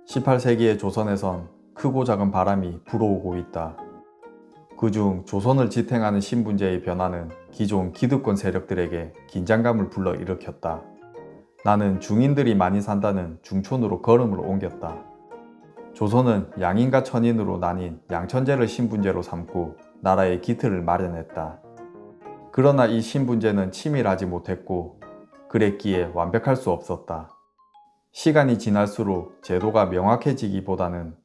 18세기의 조선에선 크고 작은 바람이 불어오고 있다. 그중 조선을 지탱하는 신분제의 변화는 기존 기득권 세력들에게 긴장감을 불러일으켰다. 나는 중인들이 많이 산다는 중촌으로 걸음을 옮겼다. 조선은 양인과 천인으로 나뉜 양천제를 신분제로 삼고 나라의 기틀을 마련했다. 그러나 이 신분제는 치밀하지 못했고 그랬기에 완벽할 수 없었다. 시간이 지날수록 제도가 명확해지기보다는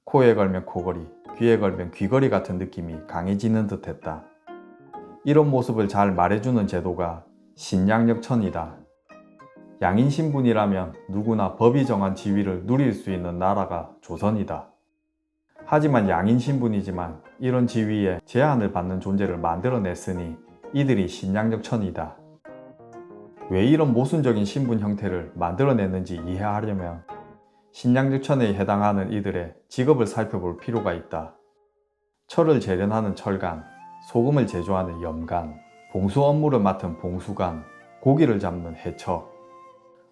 코에 걸면 코걸이, 귀에 걸면 귀걸이 같은 느낌이 강해지는 듯했다. 이런 모습을 잘 말해주는 제도가 신양력천이다. 양인 신분이라면 누구나 법이 정한 지위를 누릴 수 있는 나라가 조선이다. 하지만 양인 신분이지만 이런 지위에 제한을 받는 존재를 만들어냈으니 이들이 신양력천이다. 왜 이런 모순적인 신분 형태를 만들어냈는지 이해하려면 신양력천에 해당하는 이들의 직업을 살펴볼 필요가 있다. 철을 재련하는 철간, 소금을 제조하는 염간, 봉수 업무를 맡은 봉수관, 고기를 잡는 해처.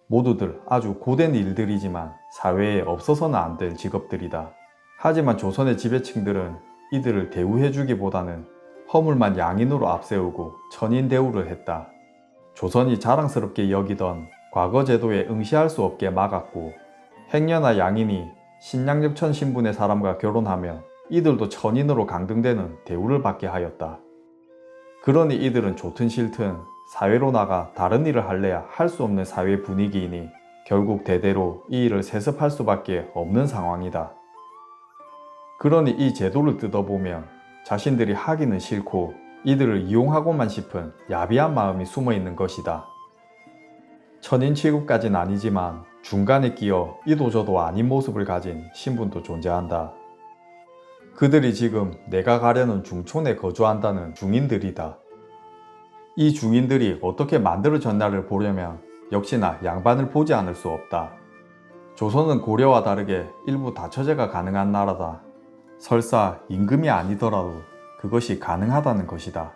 모두들 아주 고된 일들이지만 사회에 없어서는 안 될 직업들이다. 하지만 조선의 지배층들은 이들을 대우해주기보다는 허물만 양인으로 앞세우고 천인 대우를 했다. 조선이 자랑스럽게 여기던 과거 제도에 응시할 수 없게 막았고 행여나 양인이 신양력천 신분의 사람과 결혼하면 이들도 천인으로 강등되는 대우를 받게 하였다. 그러니 이들은 좋든 싫든 사회로 나가 다른 일을 할래야 할 수 없는 사회 분위기이니 결국 대대로 이 일을 세습할 수밖에 없는 상황이다. 그러니 이 제도를 뜯어보면 자신들이 하기는 싫고 이들을 이용하고만 싶은 야비한 마음이 숨어 있는 것이다. 천인 취급까진 아니지만 중간에 끼어 이도저도 아닌 모습을 가진 신분도 존재한다. 그들이 지금 내가 가려는 중촌에 거주한다는 중인들이다. 이 중인들이 어떻게 만들어졌나를 보려면 역시나 양반을 보지 않을 수 없다. 조선은 고려와 다르게 일부 다처제가 가능한 나라다. 설사 임금이 아니더라도 그것이 가능하다는 것이다.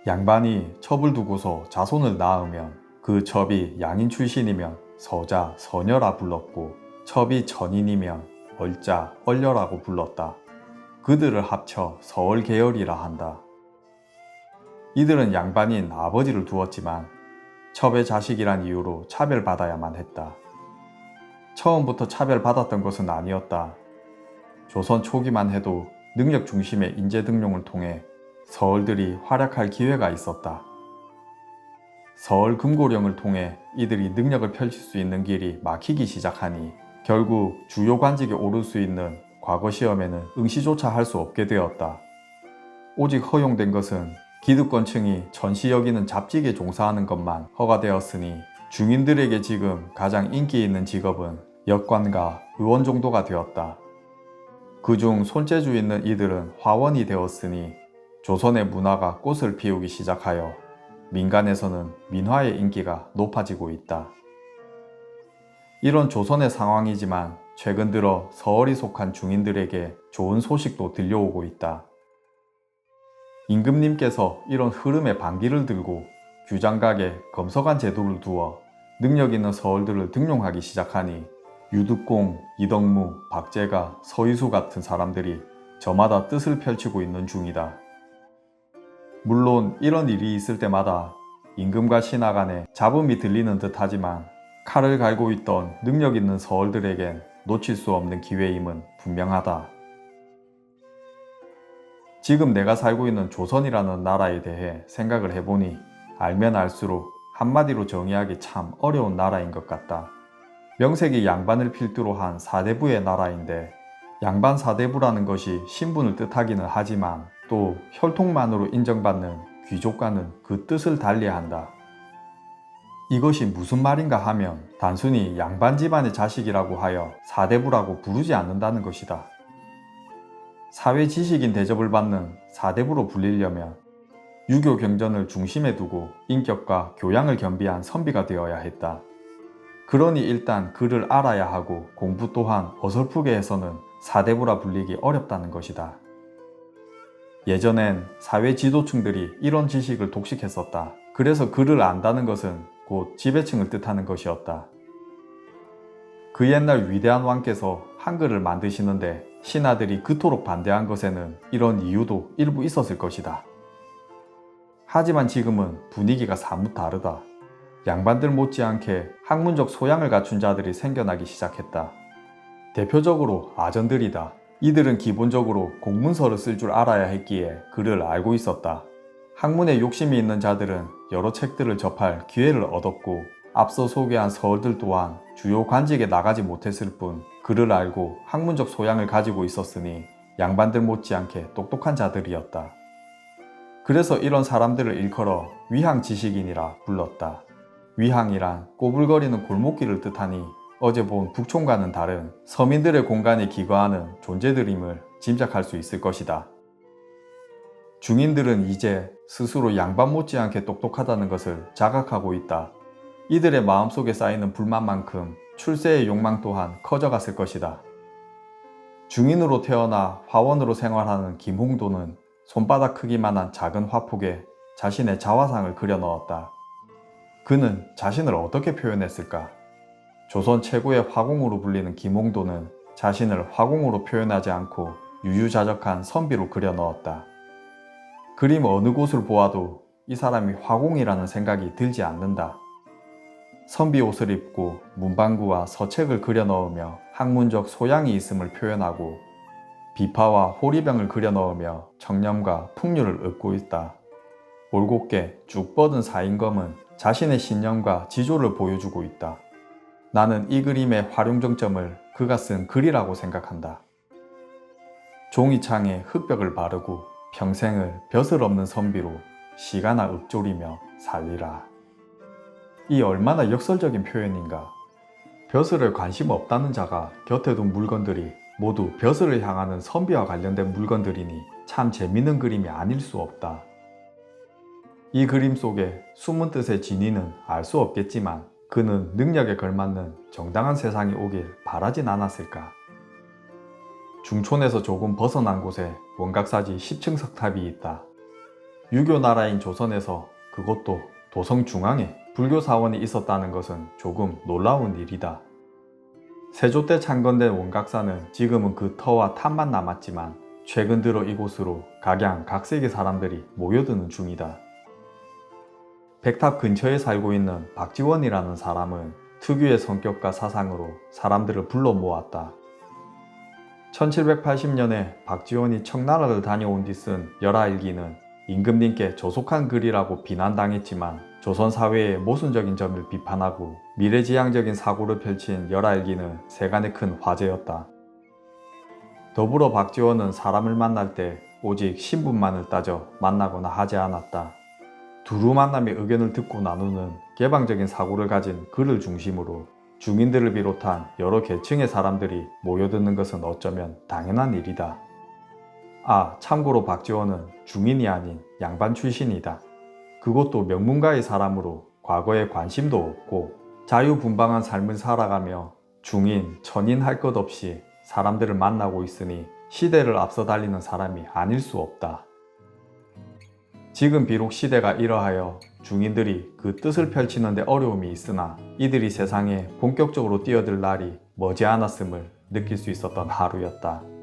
양반이 첩을 두고서 자손을 낳으면 그 첩이 양인 출신이면 서자, 서녀라 불렀고 첩이 천인이면 얼자, 얼려라고 불렀다. 그들을 합쳐 서얼계열이라 한다. 이들은 양반인 아버지를 두었지만 첩의 자식이란 이유로 차별받아야만 했다. 처음부터 차별받았던 것은 아니었다. 조선 초기만 해도 능력 중심의 인재 등용을 통해 서얼들이 활약할 기회가 있었다. 서얼 금고령을 통해 이들이 능력을 펼칠 수 있는 길이 막히기 시작하니 결국 주요 관직에 오를 수 있는 과거 시험에는 응시조차 할 수 없게 되었다. 오직 허용된 것은 기득권층이 전시 여기는 잡직에 종사하는 것만 허가되었으니 중인들에게 지금 가장 인기 있는 직업은 역관과 의원 정도가 되었다. 그중 손재주 있는 이들은 화원이 되었으니 조선의 문화가 꽃을 피우기 시작하여 민간에서는 민화의 인기가 높아지고 있다. 이런 조선의 상황이지만 최근 들어 서얼이 속한 중인들에게 좋은 소식도 들려오고 있다. 임금님께서 이런 흐름에 반기를 들고 규장각에 검서관 제도를 두어 능력 있는 서얼들을 등용하기 시작하니 유득공, 이덕무, 박제가, 서희수 같은 사람들이 저마다 뜻을 펼치고 있는 중이다. 물론 이런 일이 있을 때마다 임금과 신하 간에 잡음이 들리는 듯 하지만 칼을 갈고 있던 능력 있는 서얼들에겐 놓칠 수 없는 기회임은 분명하다. 지금 내가 살고 있는 조선이라는 나라에 대해 생각을 해보니 알면 알수록 한마디로 정의하기 참 어려운 나라인 것 같다. 명색이 양반을 필두로 한 사대부의 나라인데 양반 사대부라는 것이 신분을 뜻하기는 하지만 또 혈통만으로 인정받는 귀족과는 그 뜻을 달리한다. 이것이 무슨 말인가 하면 단순히 양반 집안의 자식이라고 하여 사대부라고 부르지 않는다는 것이다. 사회 지식인 대접을 받는 사대부로 불리려면 유교 경전을 중심에 두고 인격과 교양을 겸비한 선비가 되어야 했다. 그러니 일단 글을 알아야 하고 공부 또한 어설프게 해서는 사대부라 불리기 어렵다는 것이다. 예전엔 사회 지도층들이 이런 지식을 독식했었다. 그래서 글을 안다는 것은 곧 지배층을 뜻하는 것이었다. 그 옛날 위대한 왕께서 한글을 만드시는데 신하들이 그토록 반대한 것에는 이런 이유도 일부 있었을 것이다. 하지만 지금은 분위기가 사뭇 다르다. 양반들 못지않게 학문적 소양을 갖춘 자들이 생겨나기 시작했다. 대표적으로 아전들이다. 이들은 기본적으로 공문서를 쓸 줄 알아야 했기에 글을 알고 있었다. 학문에 욕심이 있는 자들은 여러 책들을 접할 기회를 얻었고 앞서 소개한 서얼들 또한 주요 관직에 나가지 못했을 뿐 글을 알고 학문적 소양을 가지고 있었으니 양반들 못지않게 똑똑한 자들이었다. 그래서 이런 사람들을 일컬어 위항지식인이라 불렀다. 위항이란 꼬불거리는 골목길을 뜻하니 어제 본 북촌과는 다른 서민들의 공간에 기거하는 존재들임을 짐작할 수 있을 것이다. 중인들은 이제 스스로 양반 못지않게 똑똑하다는 것을 자각하고 있다. 이들의 마음속에 쌓이는 불만만큼 출세의 욕망 또한 커져갔을 것이다. 중인으로 태어나 화원으로 생활하는 김홍도는 손바닥 크기만한 작은 화폭에 자신의 자화상을 그려 넣었다. 그는 자신을 어떻게 표현했을까? 조선 최고의 화공으로 불리는 김홍도는 자신을 화공으로 표현하지 않고 유유자적한 선비로 그려 넣었다. 그림 어느 곳을 보아도 이 사람이 화공이라는 생각이 들지 않는다. 선비 옷을 입고 문방구와 서책을 그려 넣으며 학문적 소양이 있음을 표현하고 비파와 호리병을 그려 넣으며 청렴과 풍류를 읊고 있다. 올곧게 쭉 뻗은 사인검은 자신의 신념과 지조를 보여주고 있다. 나는 이 그림의 활용정점을 그가 쓴 글이라고 생각한다. 종이창에 흙벽을 바르고 평생을 벼슬 없는 선비로 시가나 읊조리며 살리라. 이 얼마나 역설적인 표현인가. 벼슬에 관심 없다는 자가 곁에 둔 물건들이 모두 벼슬을 향하는 선비와 관련된 물건들이니 참 재밌는 그림이 아닐 수 없다. 이 그림 속에 숨은 뜻의 진위는 알 수 없겠지만 그는 능력에 걸맞는 정당한 세상이 오길 바라진 않았을까. 중촌에서 조금 벗어난 곳에 원각사지 10층 석탑이 있다. 유교 나라인 조선에서 그것도 도성 중앙에 불교 사원이 있었다는 것은 조금 놀라운 일이다. 세조 때 창건된 원각사는 지금은 그 터와 탑만 남았지만 최근 들어 이곳으로 각양각색의 사람들이 모여드는 중이다. 백탑 근처에 살고 있는 박지원이라는 사람은 특유의 성격과 사상으로 사람들을 불러 모았다. 1780년에 박지원이 청나라를 다녀온 뒤 쓴 열하일기는 임금님께 조속한 글이라고 비난당했지만 조선 사회의 모순적인 점을 비판하고 미래지향적인 사고를 펼친 열하일기는 세간의 큰 화제였다. 더불어 박지원은 사람을 만날 때 오직 신분만을 따져 만나거나 하지 않았다. 두루 만남의 의견을 듣고 나누는 개방적인 사고를 가진 그를 중심으로 중인들을 비롯한 여러 계층의 사람들이 모여드는 것은 어쩌면 당연한 일이다. 참고로 박지원은 중인이 아닌 양반 출신이다. 그것도 명문가의 사람으로 과거에 관심도 없고 자유분방한 삶을 살아가며 중인, 천인 할 것 없이 사람들을 만나고 있으니 시대를 앞서 달리는 사람이 아닐 수 없다. 지금 비록 시대가 이러하여 중인들이 그 뜻을 펼치는 데 어려움이 있으나 이들이 세상에 본격적으로 뛰어들 날이 머지않았음을 느낄 수 있었던 하루였다.